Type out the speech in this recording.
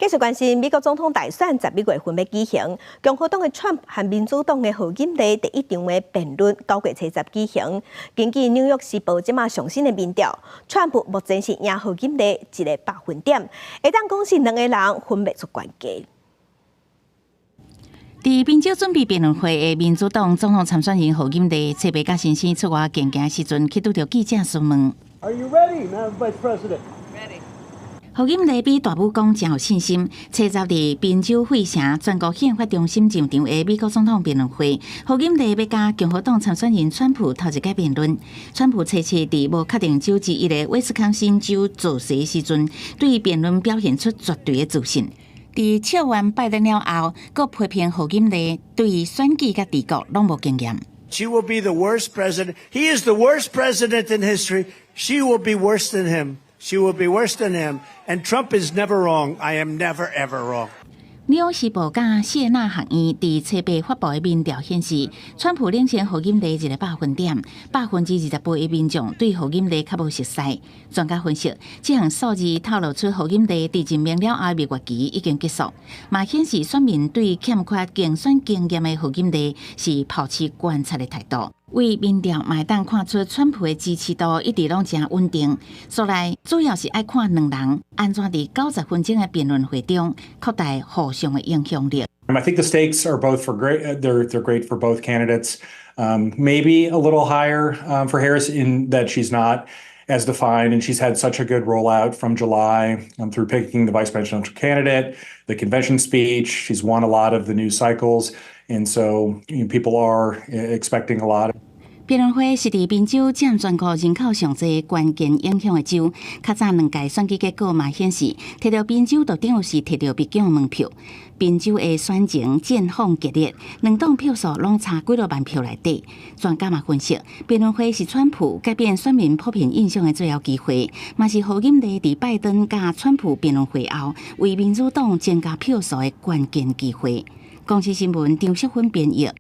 继续关心美国总统大选11月份要举行，共和党的川普和民主党的贺锦丽第一场的辩论9月7日举行。根据《纽约时报》即马上新的民调，川普目前是赢贺锦丽1个百分点，会当讲是两个人分别出关系。伫宾州准备辩论会的民主党总统参选人贺锦丽，七月甲先生出外竞行时阵，去拄着记者询问。Are you ready, Madam Vice President? 贺锦丽比大武讲真有信心。7日伫宾州费城全国宪法中心上场的美国总统辩论会，贺锦丽要甲共和党参选人川普头一届辩论。川普初次伫无确定州之一的威斯康辛州做势时阵，对辩论表现出绝对的自信。伫笑完拜登了后，阁批评贺锦丽对选举甲治国拢无经验。She will be the worst president. He is the worst president in history. She will be worse than him. She will be worse than him. And Trump is never wrong. I am never, ever wrong. 纽约时报甲谢纳学院伫7月发布的民调显示，川普领先贺锦丽1个百分点，28%的民众对贺锦丽较无熟悉。专家分析，这项数字透露出贺锦丽伫任命了后蜜月期已经结束，嘛显示选民对欠缺竞选经验的贺锦丽是抱持观察的态度。为民调嘛会当看出川普的支持度一直拢真稳定，所以主要是爱看两人安怎伫90分钟的辩论会中扩大互相的影响力。I think the stakes are both for great. They're great for both candidates. Maybe a little higher for Harris in that she's not as defined, and she's had such a good rollout from July through picking the vice presidential candidate, the convention speech. She's won a lot of the news cycles, and so people are expecting a lot. 辩论会是伫宾州占全国人口上侪关键影响的州。较早2届选举结果嘛显示，摕到宾州就等于是摕到北京的门票。宾州的选情战况激烈，两党票数拢差几落万票内底。专家嘛分析，辩论会是川普改变选民普遍印象的最后机会，嘛是贺锦丽伫拜登甲川普辩论会后为民主党增加票数的关键机会。公视新闻张淑芬编译。